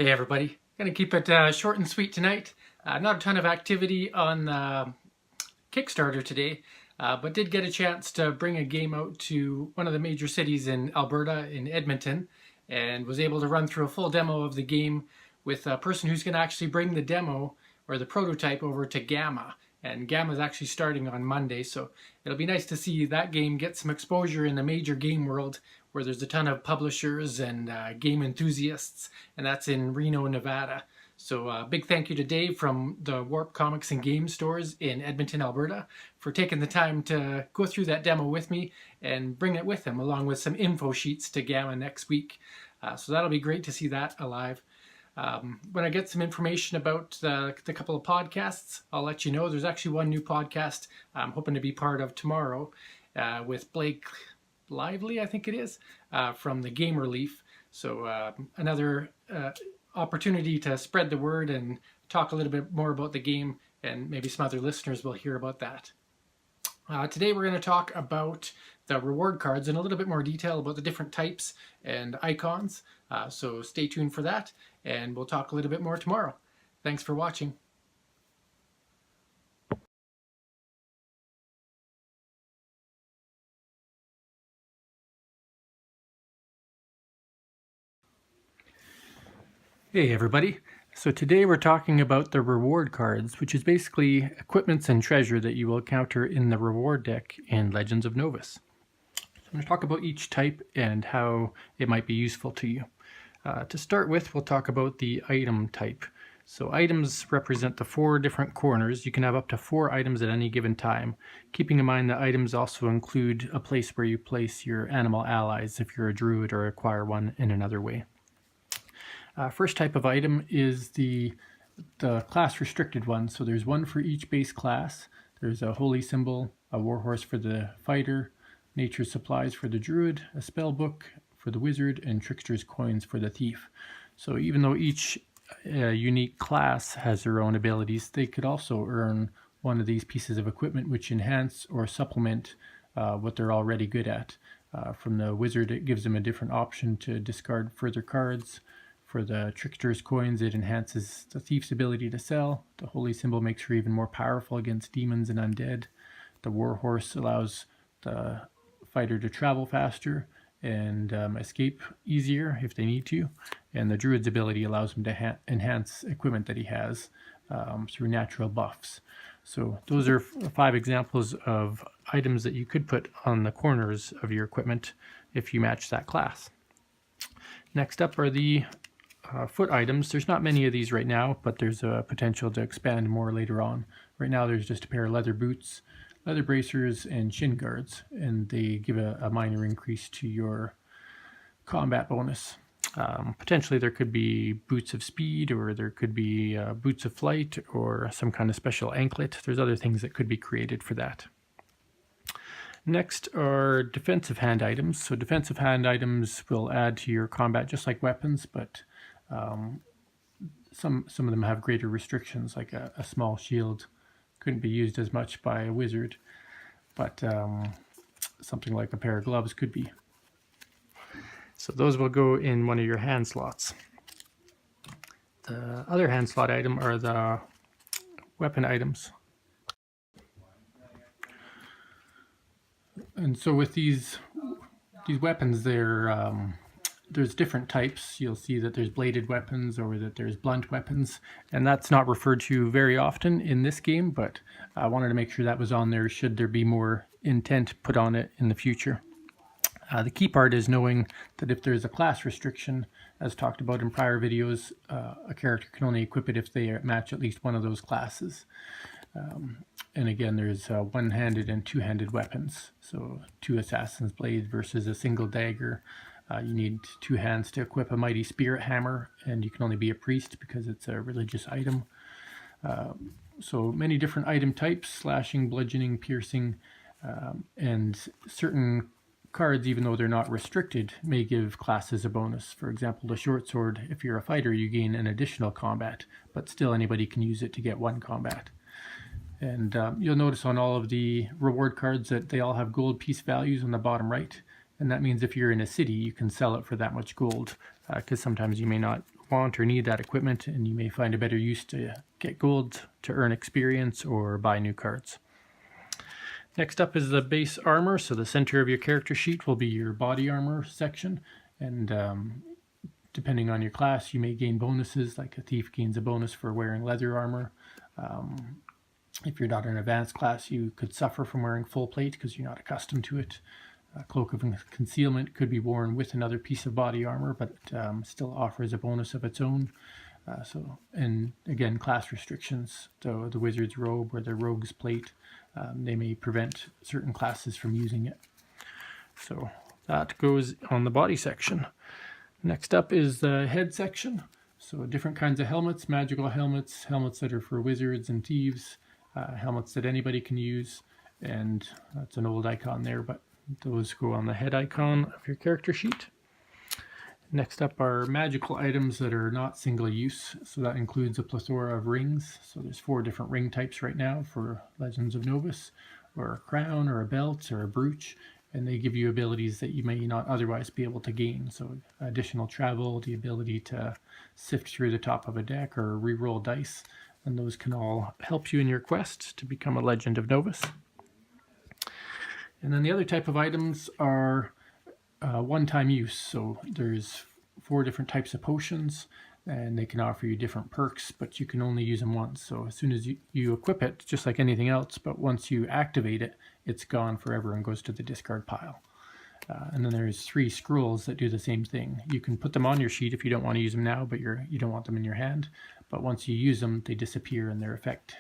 Hey everybody, gonna keep it short and sweet tonight. Not a ton of activity on Kickstarter today, but did get a chance to bring a game out to one of the major cities in Alberta, in Edmonton, and was able to run through a full demo of the game with a person who's gonna actually bring the demo or the prototype over to Gamma. And Gamma is actually starting on Monday, so it'll be nice to see that game get some exposure in the major game world where there's a ton of publishers and game enthusiasts, and that's in Reno, Nevada. So big thank you to Dave from the Warp Comics and Game Stores in Edmonton, Alberta, for taking the time to go through that demo with me and bring it with him, along with some info sheets to Gamma next week. So that'll be great to see that alive. When I get some information about the couple of podcasts, I'll let you know. There's actually one new podcast I'm hoping to be part of tomorrow with Blake Lively, I think it is, from the Gamer Leaf. So another opportunity to spread the word and talk a little bit more about the game, and maybe some other listeners will hear about that. Today we're going to talk about the reward cards in a little bit more detail about the different types and icons. So stay tuned for that, and we'll talk a little bit more tomorrow. Thanks for watching. Hey everybody. So today we're talking about the reward cards, which is basically equipments and treasure that you will encounter in the reward deck in Legends of Novus. I'm going to talk about each type and how it might be useful to you. To start with, we'll talk about the item type. So items represent the 4 different corners. You can have up to 4 items at any given time, keeping in mind that items also include a place where you place your animal allies if you're a druid or acquire one in another way. First type of item is the class restricted one. So there's one for each base class. There's a holy symbol, a warhorse for the fighter, nature's supplies for the druid, a spell book for the wizard, and trickster's coins for the thief. So even though each unique class has their own abilities, they could also earn one of these pieces of equipment which enhance or supplement what they're already good at. From the wizard, it gives them a different option to discard further cards. For the trickster's coins, it enhances the thief's ability to sell. The holy symbol makes her even more powerful against demons and undead. The warhorse allows the fighter to travel faster and escape easier if they need to. And the druid's ability allows him to enhance equipment that he has through natural buffs. So those are 5 examples of items that you could put on the corners of your equipment if you match that class. Next up are the foot items. There's not many of these right now, but there's a potential to expand more later on. Right now there's just a pair of leather boots, leather bracers, and shin guards, and they give a minor increase to your combat bonus. Potentially there could be boots of speed, or there could be boots of flight, or some kind of special anklet. There's other things that could be created for that. Next are defensive hand items. So defensive hand items will add to your combat just like weapons, but some of them have greater restrictions, like a small shield couldn't be used as much by a wizard, but something like a pair of gloves could be. So those will go in one of your hand slots. The other hand slot item are the weapon items. And so with these weapons, there's different types. You'll see that there's bladed weapons or that there's blunt weapons, and that's not referred to very often in this game, but I wanted to make sure that was on there should there be more intent put on it in the future. The key part is knowing that if there's a class restriction, as talked about in prior videos, a character can only equip it if they match at least one of those classes. And again, there's one-handed and two-handed weapons. So 2 assassin's blades versus a single dagger. You need 2 hands to equip a mighty spirit hammer, and you can only be a priest because it's a religious item. So many different item types: slashing, bludgeoning, piercing, and certain cards, even though they're not restricted, may give classes a bonus. For example, the short sword, if you're a fighter, you gain an additional combat, but still anybody can use it to get 1 combat. And you'll notice on all of the reward cards that they all have gold piece values on the bottom right. And that means if you're in a city, you can sell it for that much gold, because sometimes you may not want or need that equipment, and you may find a better use to get gold to earn experience or buy new cards. Next up is the base armor. So the center of your character sheet will be your body armor section, and depending on your class, you may gain bonuses, like a thief gains a bonus for wearing leather armor. If you're not an advanced class, you could suffer from wearing full plate because you're not accustomed to it. A cloak of concealment could be worn with another piece of body armor, but still offers a bonus of its own. And again, class restrictions. So the wizard's robe or the rogue's plate, they may prevent certain classes from using it. So that goes on the body section. Next up is the head section. So different kinds of helmets, magical helmets, helmets that are for wizards and thieves, helmets that anybody can use, and that's an old icon there, but those go on the head icon of your character sheet. Next up are magical items that are not single use, so that includes a plethora of rings. So there's 4 different ring types right now for Legends of Novus, or a crown, or a belt, or a brooch, and they give you abilities that you may not otherwise be able to gain. So additional travel, the ability to sift through the top of a deck, or re-roll dice, and those can all help you in your quest to become a Legend of Novus. And then the other type of items are one-time use. So there's 4 different types of potions, and they can offer you different perks, but you can only use them once. So as soon as you equip it, just like anything else, but once you activate it, it's gone forever and goes to the discard pile. And then there's 3 scrolls that do the same thing. You can put them on your sheet if you don't want to use them now, but you don't want them in your hand. But once you use them, they disappear and their effect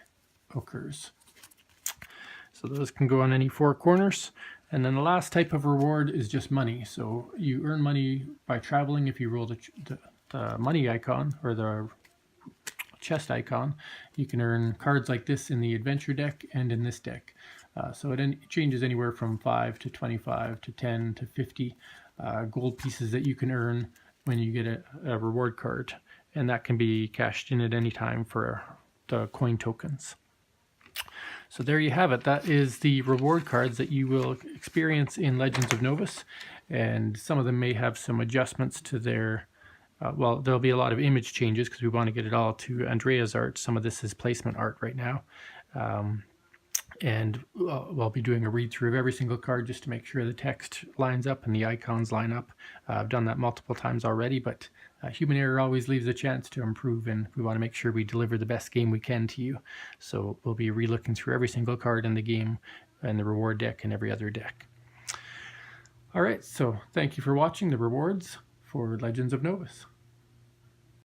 occurs. So those can go on any 4 corners. And then the last type of reward is just money. So you earn money by traveling. If you roll the money icon or the chest icon, you can earn cards like this in the adventure deck and in this deck. So it changes anywhere from 5 to 25 to 10 to 50 gold pieces that you can earn when you get a reward card. And that can be cashed in at any time for the coin tokens. So there you have it. That is the reward cards that you will experience in Legends of Novus. And some of them may have some adjustments to their... well, there'll be a lot of image changes because we want to get it all to Andrea's art. Some of this is placement art right now. And we'll be doing a read-through of every single card just to make sure the text lines up and the icons line up. I've done that multiple times already, but human error always leaves a chance to improve, and we want to make sure we deliver the best game we can to you. So we'll be re-looking through every single card in the game and the reward deck and every other deck. All right, so thank you for watching the rewards for Legends of Novus.